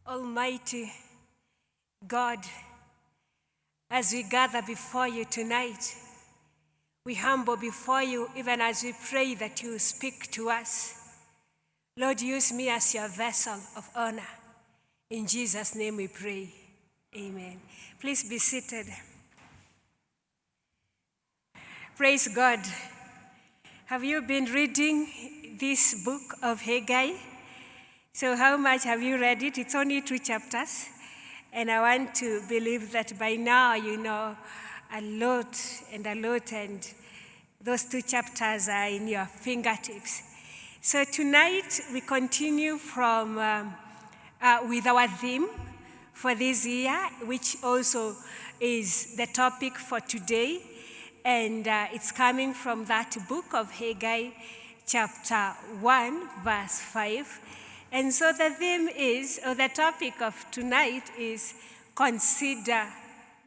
Almighty God, as we gather before you tonight, we humble before you even as we pray that you speak to us. Lord, use me as your vessel of honor. In Jesus' name we pray. Amen. Please be seated. Praise God. Have you been reading this book of Haggai? So how much have you read it? It's only 2 chapters. And I want to believe that by now you know a lot, and those 2 chapters are in your fingertips. So tonight we continue from with our theme for this year, which also is the topic for today. And it's coming from that book of Haggai, chapter 1, verse 5. And so the theme is, or the topic of tonight is, consider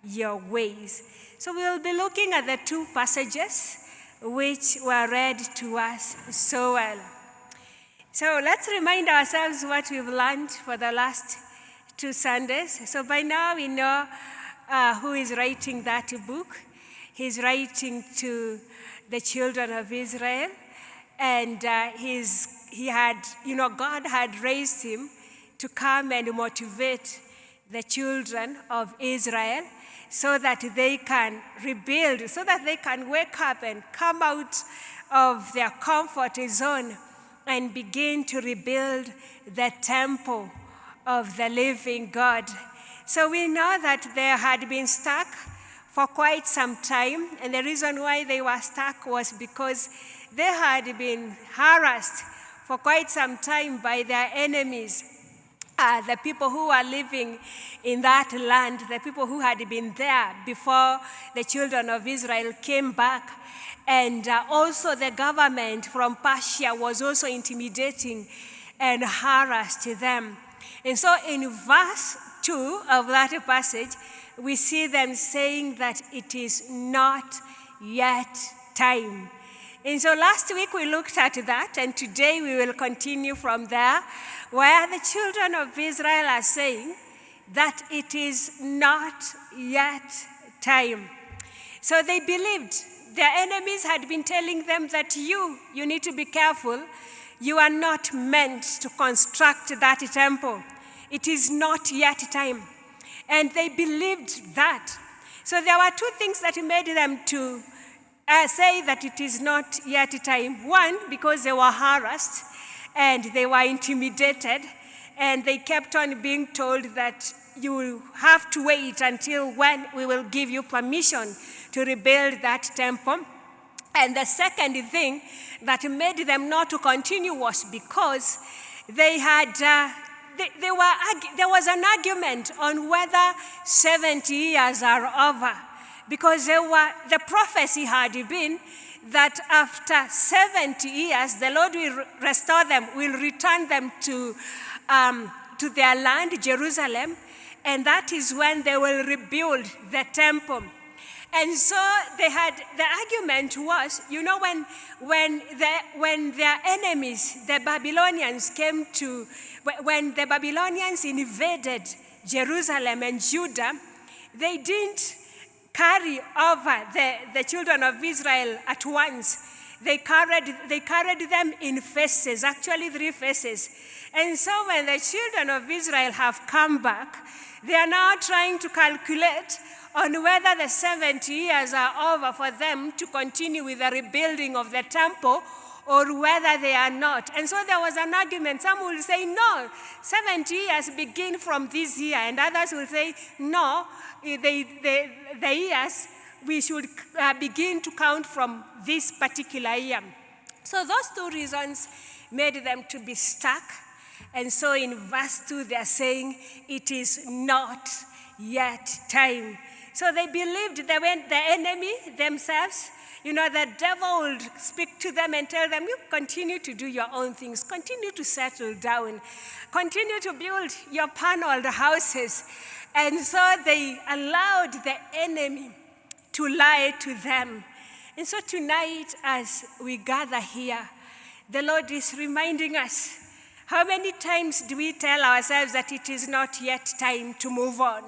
your ways. So we'll be looking at the 2 passages which were read to us so well. So let's remind ourselves what we've learned for the last 2 Sundays. So by now we know who is writing that book. He's writing to the children of Israel, and God had raised him to come and motivate the children of Israel so that they can rebuild, so that they can wake up and come out of their comfort zone and begin to rebuild the temple of the living God. So we know that they had been stuck for quite some time, and the reason why they were stuck was because they had been harassed for quite some time by their enemies, the people who were living in that land, the people who had been there before the children of Israel came back. And also the government from Persia was also intimidating and harassed them. And so in verse 2 of that passage, we see them saying that it is not yet time. And so last week we looked at that, and today we will continue from there, where the children of Israel are saying that it is not yet time. So they believed. Their enemies had been telling them that you need to be careful. You are not meant to construct that temple. It is not yet time. And they believed that. So there were 2 things that made them to say that it is not yet time. One, because they were harassed and they were intimidated, and they kept on being told that you have to wait until when we will give you permission to rebuild that temple. And the second thing that made them not to continue was because they had there was an argument on whether 70 years are over, because the prophecy had been that after 70 years, the Lord will restore them, will return them to their land, Jerusalem, and that is when they will rebuild the temple. And so the argument was, when their enemies, the Babylonians, when the Babylonians invaded Jerusalem and Judah, they didn't carry over the children of Israel at once. They carried them in phases, actually 3 phases. And so when the children of Israel have come back, they are now trying to calculate on whether the 70 years are over for them to continue with the rebuilding of the temple, or whether they are not. And so there was an argument. Some will say, no, 70 years begin from this year. And others will say, no, the years, we should begin to count from this particular year. So those 2 reasons made them to be stuck. And so in verse 2, they're saying, it is not yet time. So they believed that when the enemy themselves, the devil would speak to them and tell them, you continue to do your own things, continue to settle down, continue to build your paneled houses. And so they allowed the enemy to lie to them. And so tonight, as we gather here, the Lord is reminding us, how many times do we tell ourselves that it is not yet time to move on?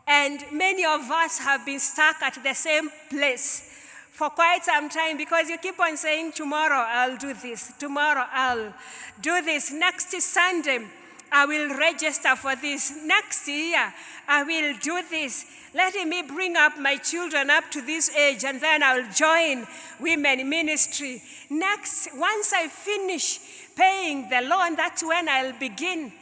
And many of us have been stuck at the same place for quite some time because you keep on saying, tomorrow I'll do this, tomorrow I'll do this, next Sunday I will register for this, next year I will do this. Let me bring up my children up to this age and then I'll join women ministry. Next, once I finish paying the loan, that's when I'll begin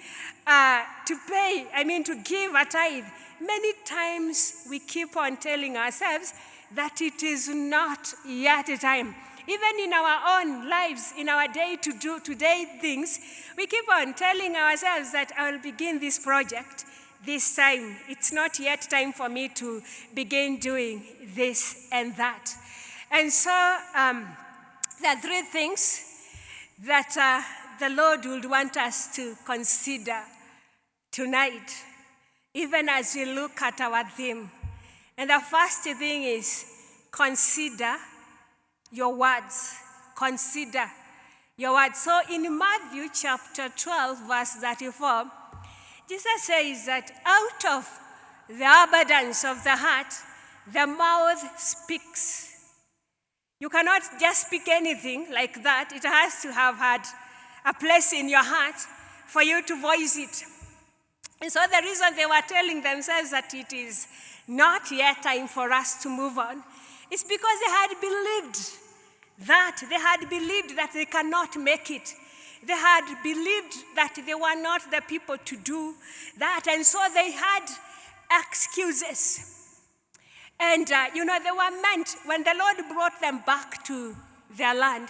to give a tithe. Many times we keep on telling ourselves that it is not yet time. Even in our own lives, in our day-to-day things, we keep on telling ourselves that I'll begin this project this time. It's not yet time for me to begin doing this and that. And so there are three things that the Lord would want us to consider tonight, even as we look at our theme. And the first thing is consider your words. Consider your words. So in Matthew chapter 12, verse 34, Jesus says that out of the abundance of the heart, the mouth speaks. You cannot just speak anything like that. It has to have had a place in your heart for you to voice it. And so the reason they were telling themselves that it is not yet time for us to move on is because they had believed that they cannot make it. They had believed that they were not the people to do that. And so they had excuses. And, they were meant, when the Lord brought them back to their land,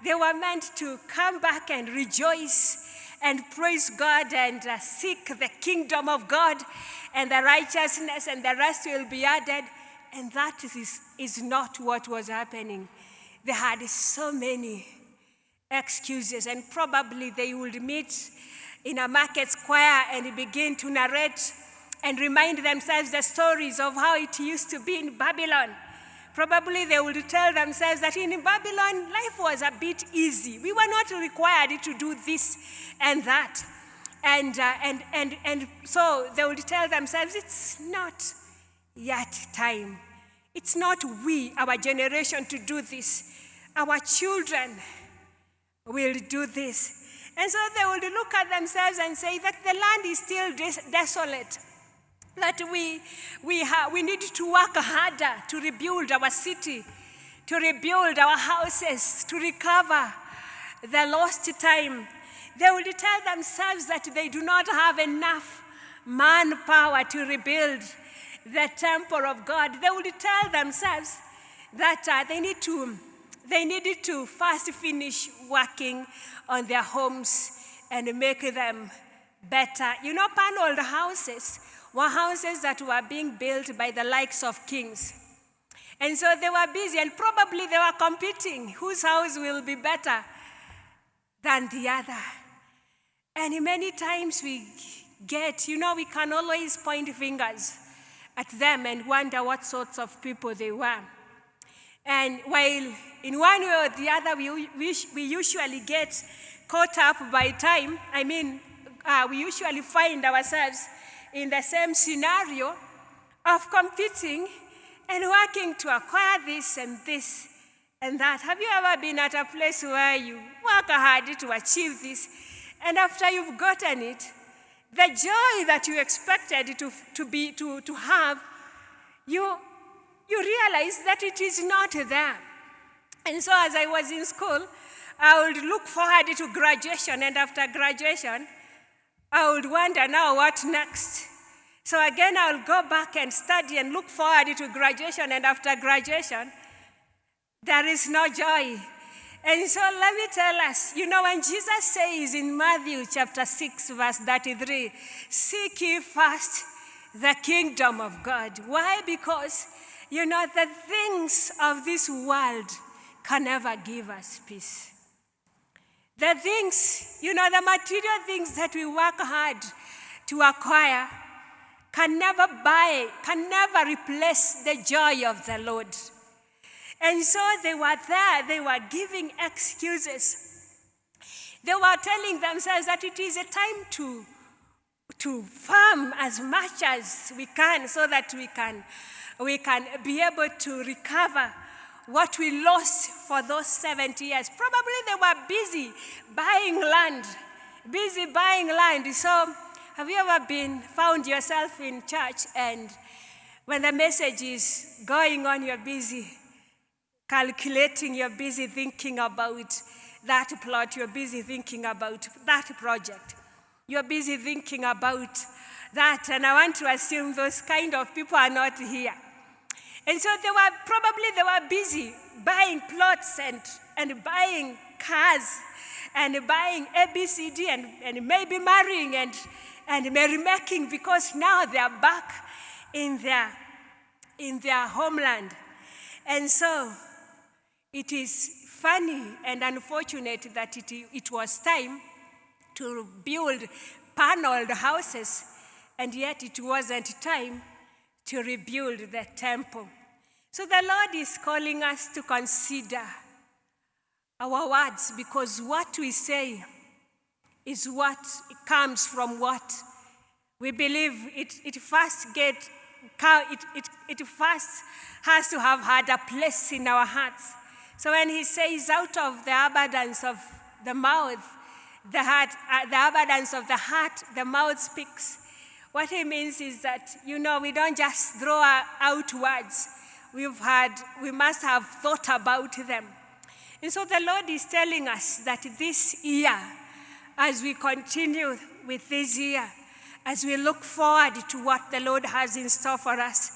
they were meant to come back and rejoice and praise God and seek the kingdom of God and the righteousness, and the rest will be added. And that is not what was happening. They had so many excuses, and probably they would meet in a market square and begin to narrate and remind themselves the stories of how it used to be in Babylon. Probably they would tell themselves that in Babylon, life was a bit easy. We were not required to do this and that. And so they would tell themselves, it's not yet time. It's not our generation, to do this. Our children will do this. And so they would look at themselves and say that the land is still desolate, that we need to work harder to rebuild our city, to rebuild our houses, to recover the lost time. They would tell themselves that they do not have enough manpower to rebuild the temple of God. They would tell themselves that they needed to first finish working on their homes and make them better. Paneled houses were houses that were being built by the likes of kings. And so they were busy, and probably they were competing whose house will be better than the other. And many times we can always point fingers at them and wonder what sorts of people they were. And while in one way or the other we usually get caught up by time, we usually find ourselves in the same scenario of competing and working to acquire this and that. Have you ever been at a place where you work hard to achieve this, and after you've gotten it, the joy that you expected to have, you realize that it is not there. And so as I was in school, I would look forward to graduation, and after graduation, I would wonder, now what next? So again, I'll go back and study and look forward to graduation, and after graduation, there is no joy. And so let me tell us, when Jesus says in Matthew chapter 6, verse 33, seek ye first the kingdom of God. Why? Because, the things of this world can never give us peace. The things, the material things that we work hard to acquire can never buy, can never replace the joy of the Lord. And so they were there, they were giving excuses. They were telling themselves that it is a time to farm as much as we can so that we can be able to recover what we lost for those 70 years. Probably they were busy buying land. So have you ever found yourself in church and when the message is going on, you're busy calculating, you're busy thinking about that plot, you're busy thinking about that project, you're busy thinking about that, and I want to assume those kind of people are not here. And so they were busy buying plots and buying cars and buying ABCD and maybe marrying and merrymaking, because now they are back in their homeland. And so it is funny and unfortunate that it was time to build paneled houses, and yet it wasn't time to rebuild the temple. So the Lord is calling us to consider our words, because what we say is what comes from what we believe. It first has to have had a place in our hearts. So when he says, out of the abundance of the mouth, the abundance of the heart, the mouth speaks. What he means is that, we don't just throw out words. We must have thought about them. And so the Lord is telling us that this year, as we continue with this year, as we look forward to what the Lord has in store for us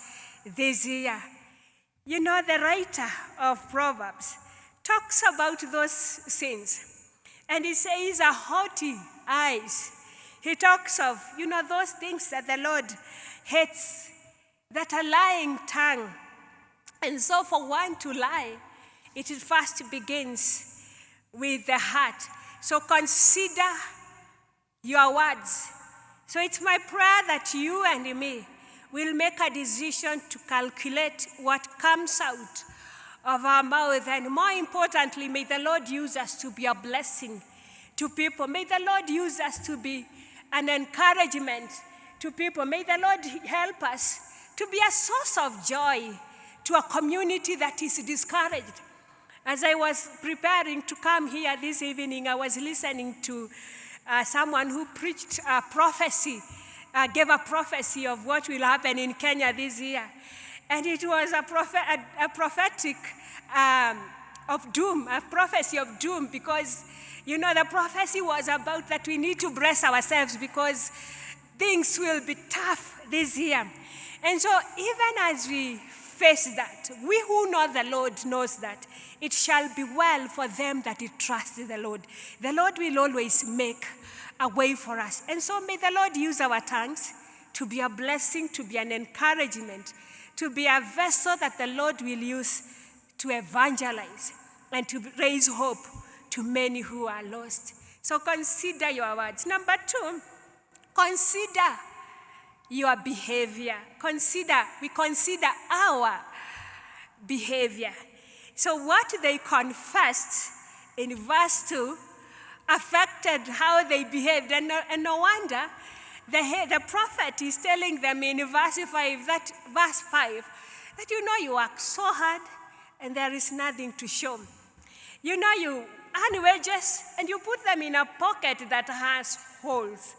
this year, the writer of Proverbs talks about those sins. And he says, a haughty eyes. He talks of, those things that the Lord hates, that a lying tongue. And so for one to lie, it first begins with the heart. So consider your words. So it's my prayer that you and me will make a decision to calculate what comes out of our mouth. And more importantly, may the Lord use us to be a blessing to people. May the Lord use us to be an encouragement to people. May the Lord help us to be a source of joy to a community that is discouraged. As I was preparing to come here this evening, I was listening to someone who preached a prophecy, gave a prophecy of what will happen in Kenya this year. And it was a prophetic of doom, a prophecy of doom, because, the prophecy was about that we need to brace ourselves because things will be tough this year. And so even as we face that, we who know the Lord knows that it shall be well for them that trust the Lord. The Lord will always make a way for us. And so may the Lord use our tongues to be a blessing, to be an encouragement, to be a vessel that the Lord will use to evangelize and to raise hope to many who are lost. So consider your words. Number 2, consider your behavior. We consider our behavior. So what they confessed in verse 2 affected how they behaved. And no wonder the prophet is telling them in verse 5 that you work so hard and there is nothing to show. You earn wages and you put them in a pocket that has holes.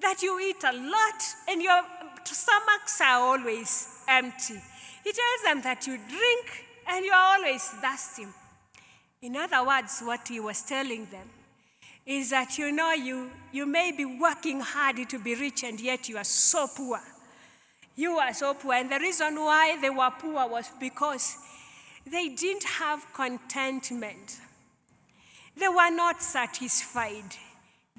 That you eat a lot and your stomachs are always empty. He tells them that you drink and you are always thirsty. In other words, what he was telling them is that, you may be working hard to be rich and yet you are so poor. You are so poor. And the reason why they were poor was because they didn't have contentment. They were not satisfied.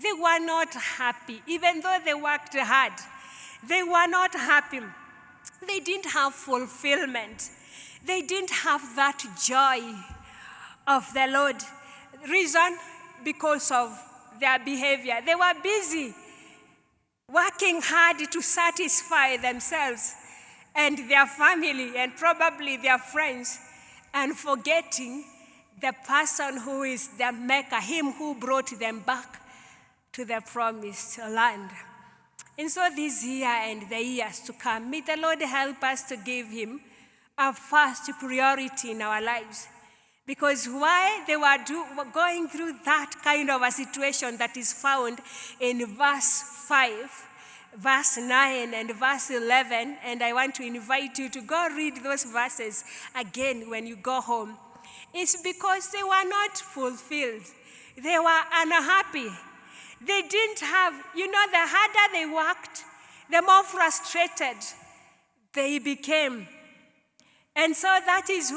They were not happy, even though they worked hard. They were not happy. They didn't have fulfillment. They didn't have that joy of the Lord. Reason? Because of their behavior. They were busy working hard to satisfy themselves and their family and probably their friends, and forgetting the person who is the maker, him who brought them back to the promised land. And so this year and the years to come, may the Lord help us to give him a first priority in our lives. Because while they were going through that kind of a situation that is found in verse 5, verse 9 and verse 11, and I want to invite you to go read those verses again when you go home. It's because they were not fulfilled. They were unhappy. They didn't have, the harder they worked, the more frustrated they became. And so that is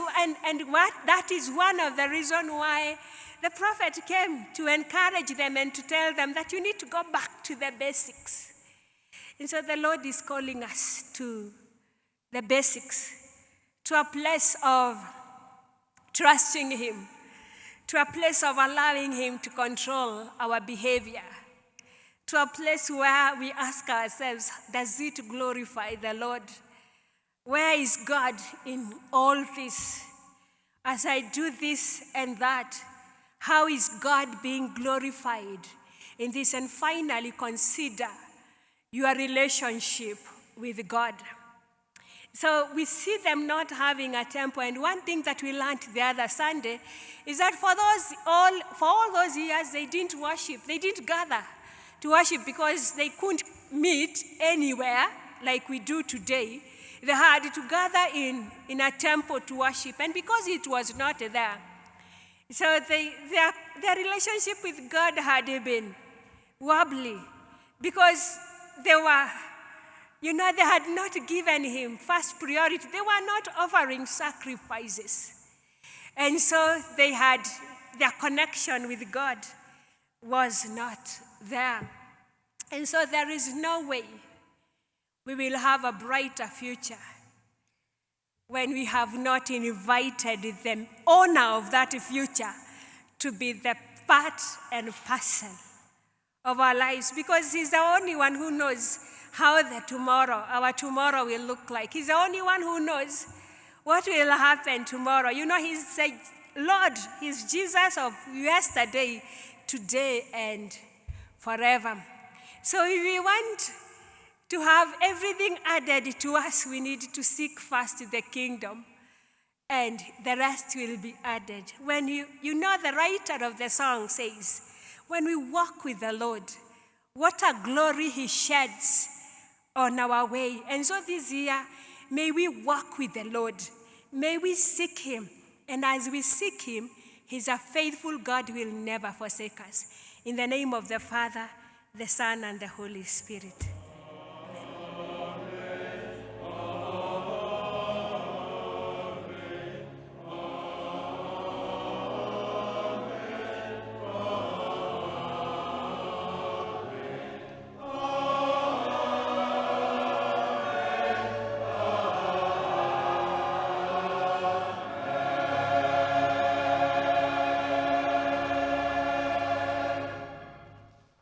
one of the reasons why the prophet came, to encourage them and to tell them that you need to go back to the basics. And so the Lord is calling us to the basics, to a place of trusting him, to a place of allowing him to control our behavior, to a place where we ask ourselves, does it glorify the Lord? Where is God in all this? As I do this and that, how is God being glorified in this? And finally, consider your relationship with God. So we see them not having a temple. And one thing that we learned the other Sunday is that for all those years, they didn't worship. They didn't gather to worship because they couldn't meet anywhere like we do today. They had to gather in a temple to worship. And because it was not there, so their relationship with God had been wobbly because they had not given him first priority. They were not offering sacrifices. And so their connection with God was not there. And so there is no way we will have a brighter future when we have not invited the owner of that future to be the part and parcel of our lives, because he's the only one who knows how our tomorrow will look like. He's the only one who knows what will happen tomorrow. He's the Lord, he's Jesus of yesterday, today, and forever. So if we want to have everything added to us, we need to seek first the kingdom, and the rest will be added. When the writer of the song says, when we walk with the Lord, what a glory he sheds on our way. And so this year, may we walk with the Lord. May we seek him. And as we seek him, he's a faithful God who will never forsake us. In the name of the Father, the Son, and the Holy Spirit.